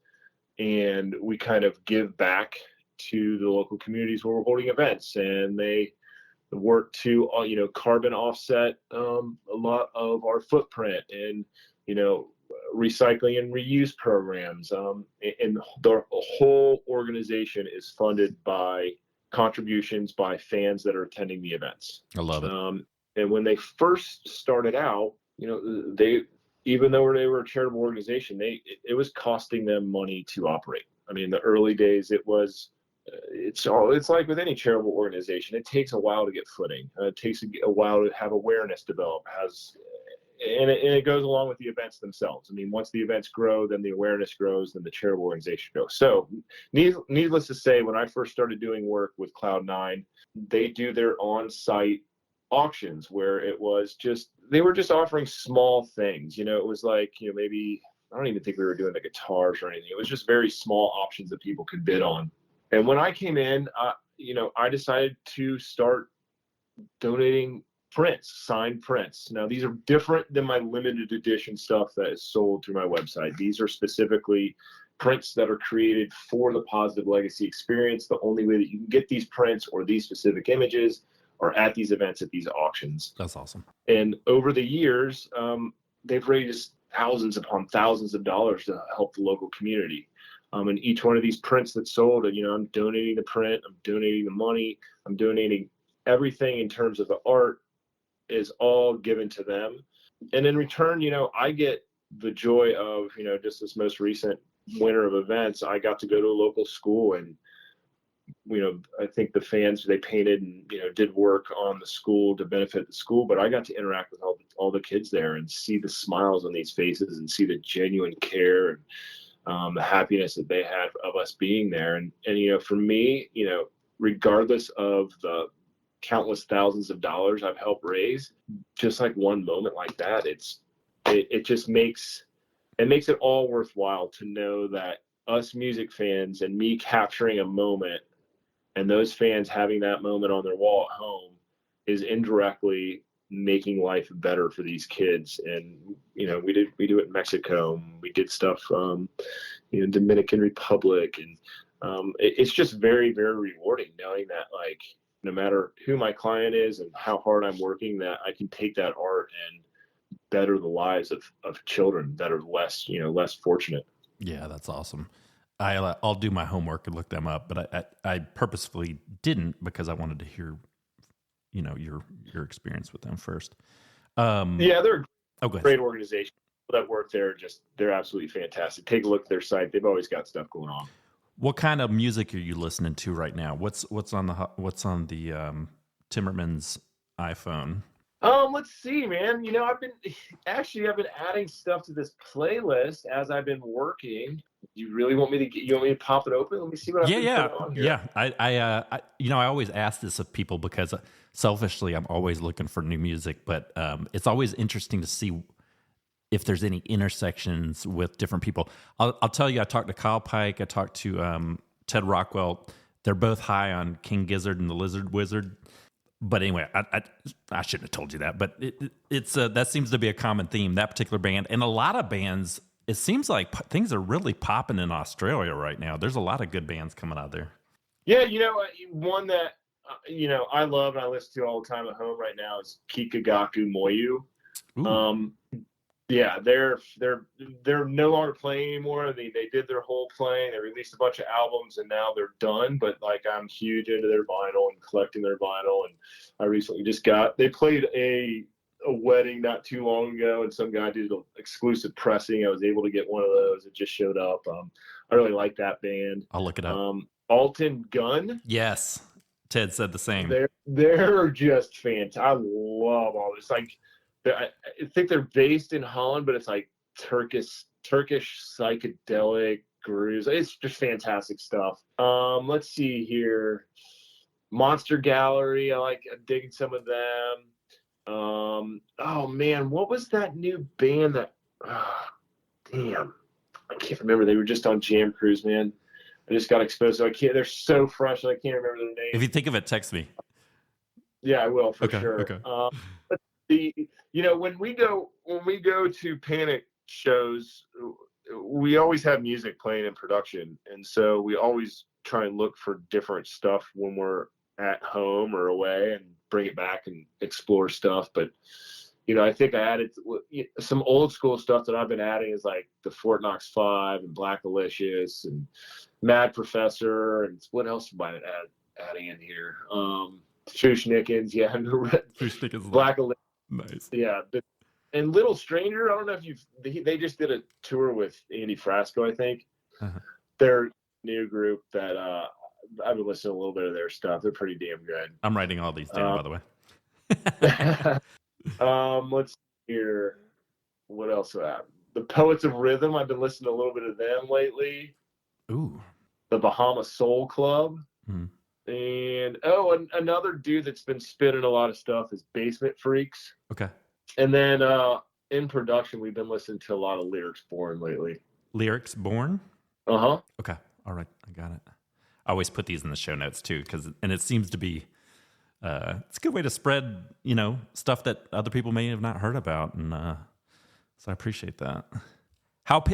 S2: And we kind of give back to the local communities where we're holding events, and they work to carbon offset a lot of our footprint, and recycling and reuse programs, and the whole organization is funded by contributions by fans that are attending the events.
S1: I love it.
S2: And when they first started out, they, even though they were a charitable organization, it was costing them money to operate. I mean, the early days, it's like with any charitable organization. It takes a while to get footing. It takes a while to have awareness develop. And it goes along with the events themselves. I mean, once the events grow, then the awareness grows, then the charitable organization grows. So, needless to say, when I first started doing work with Cloud9, they do their on-site auctions where they were just offering small things. It was like, maybe, I don't even think we were doing the guitars or anything. It was just very small options that people could bid on. And when I came in, I decided to start donating prints, signed prints. Now, these are different than my limited edition stuff that is sold through my website. These are specifically prints that are created for the Positive Legacy experience. The only way that you can get these prints or these specific images are at these events, at these auctions.
S1: That's awesome.
S2: And over the years, they've raised thousands upon thousands of dollars to help the local community. And each one of these prints that's sold, I'm donating the print, I'm donating the money, I'm donating everything in terms of the art is all given to them. And in return, I get the joy of, just this most recent winter of events, I got to go to a local school, and I think the fans, they painted and, did work on the school to benefit the school, but I got to interact with all the kids there and see the smiles on these faces and see the genuine care and the happiness that they had of us being there. And for me, regardless of the countless thousands of dollars I've helped raise, just like one moment like that, it just makes it all worthwhile to know that us music fans and me capturing a moment and those fans having that moment on their wall at home is indirectly making life better for these kids. And we do it in Mexico, we did stuff Dominican Republic, and it's just very, very rewarding knowing that, like, no matter who my client is and how hard I'm working, that I can take that art and better the lives of children that are less fortunate.
S1: Yeah, that's awesome. I'll do my homework and look them up, but I purposefully didn't because I wanted to hear, your experience with them first.
S2: Yeah, they're
S1: a
S2: great organization. People that work there, they're absolutely fantastic. Take a look at their site. They've always got stuff going on.
S1: What kind of music are you listening to right now? What's on the Timmermans iPhone?
S2: Let's see, man. I've been adding stuff to this playlist as I've been working. You really want me to pop it open? Let me see what I've been putting on here.
S1: Yeah. I always ask this of people because selfishly I'm always looking for new music, but it's always interesting to see if there's any intersections with different people. I'll tell you, I talked to Kyle Pike, I talked to Ted Rockwell. They're both high on King Gizzard and the Lizard Wizard. But anyway, I shouldn't have told you that, but it's that seems to be a common theme, that particular band. And a lot of bands, it seems like things are really popping in Australia right now. There's a lot of good bands coming out there.
S2: Yeah, one that I love and I listen to all the time at home right now is Kikagaku Moyo. Yeah, they're no longer playing anymore. They did their whole playing. They released a bunch of albums and now they're done. But like, I'm huge into their vinyl and collecting their vinyl. And I recently they played a wedding not too long ago, and some guy did an exclusive pressing. I was able to get one of those. It just showed up. I really like that band.
S1: I'll look it up.
S2: ALTIN Gun.
S1: Yes, Ted said the same.
S2: They're just fantastic. I love all this. Like, I think they're based in Holland, but it's like Turkish psychedelic grooves. It's just fantastic stuff. Let's see here. Monster Gallery. I'm digging some of them. Oh man, what was that new band that? Damn, I can't remember. They were just on Jam Cruise, man. I just got exposed. So I can't. They're so fresh. I can't remember their name.
S1: If you think of it, text me.
S2: Yeah, I will for
S1: okay,
S2: sure.
S1: Okay.
S2: When we go to Panic shows, we always have music playing in production, and so we always try and look for different stuff when we're at home or away, and bring it back and explore stuff. But I think I added some old school stuff that I've been adding is like the Fort Knox 5 and Black Alicious and Mad Professor, and what else am I adding in here? Shushnikins, yeah,
S1: Shushnikins,
S2: Black Alicious,
S1: nice,
S2: yeah. And Little Stranger, I don't know if they just did a tour with Andy Frasco, I think.
S1: Uh-huh.
S2: They're a new group that I've been listening to a little bit of their stuff. They're pretty damn good.
S1: I'm writing all these down, by the way.
S2: Let's see here. What else do I have? The Poets of Rhythm. I've been listening to a little bit of them lately.
S1: Ooh.
S2: The Bahama Soul Club.
S1: Mm-hmm.
S2: And another dude that's been spinning a lot of stuff is Basement Freaks.
S1: Okay.
S2: And then in production, we've been listening to a lot of Lyrics Born lately.
S1: Lyrics Born?
S2: Uh-huh.
S1: Okay. All right. I got it. I always put these in the show notes too, and it seems to be it's a good way to spread, stuff that other people may have not heard about, and so I appreciate that. I'm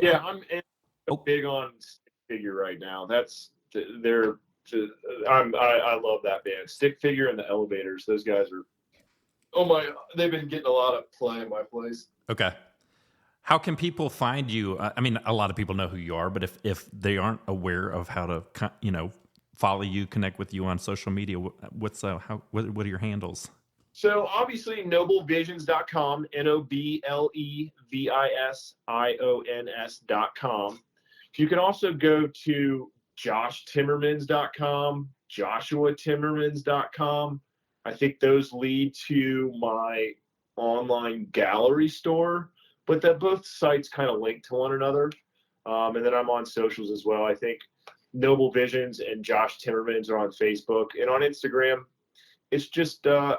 S2: big on Stick Figure right now. I love that band. Stick Figure and the Elevators. Those guys are they've been getting a lot of play in my place.
S1: Okay. How can people find you? I mean, a lot of people know who you are, but if they aren't aware of how to, follow you, connect with you on social media, what are your handles?
S2: So obviously noblevisions.com, NOBLEVISIONS.com. You can also go to joshtimmermans.com, joshuatimmermans.com. I think those lead to my online gallery store, but that both sites kind of link to one another. And then I'm on socials as well. I think Noble Visions and Josh Timmermans are on Facebook, and on Instagram, it's just my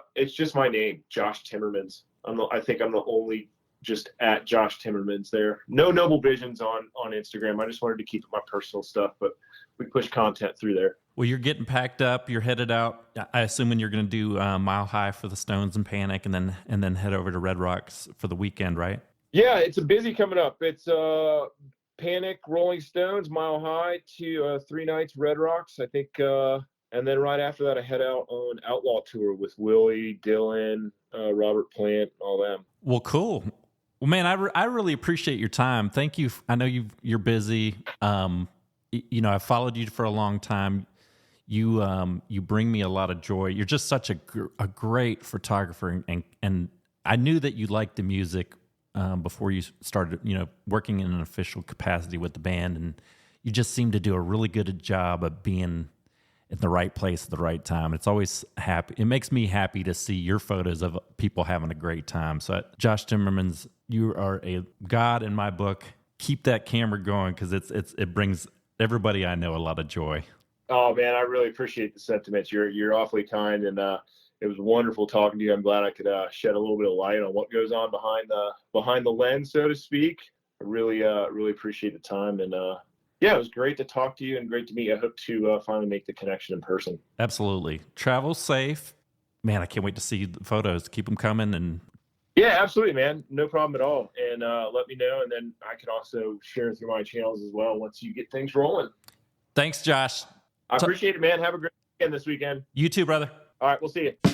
S2: name, Josh Timmermans. I think I'm the only just at Josh Timmermans there. No Noble Visions on Instagram. I just wanted to keep my personal stuff, but we push content through there.
S1: Well, you're getting packed up. You're headed out. I assume when you're going to do Mile High for the Stones and Panic, and then head over to Red Rocks for the weekend, right?
S2: Yeah, it's a busy coming up. It's Panic, Rolling Stones, Mile High, to 3 nights Red Rocks, I think. And then right after that, I head out on Outlaw Tour with Willie, Dylan, Robert Plant, all them.
S1: Well, cool. Well, man, I really appreciate your time. Thank you. I know you're busy. I've followed you for a long time. You bring me a lot of joy. You're just such a great photographer, and I knew that you liked the music before you started, working in an official capacity with the band, and you just seem to do a really good job of being at the right place at the right time. It's always happy. It makes me happy to see your photos of people having a great time. So, Josh Timmermans, you are a god in my book. Keep that camera going, because it brings everybody I know a lot of joy. Oh man, I really appreciate the sentiments. You're awfully kind, and it was wonderful talking to you. I'm glad I could shed a little bit of light on what goes on behind the lens, so to speak. I really appreciate the time, and yeah, it was great to talk to you and great to meet you. I hope to finally make the connection in person. Absolutely. Travel safe. Man, I can't wait to see the photos. Keep them coming. And yeah, absolutely, man. No problem at all. And let me know, and then I can also share through my channels as well once you get things rolling. Thanks, Josh. I appreciate it, man. Have a great weekend this weekend. You too, brother. All right, we'll see you.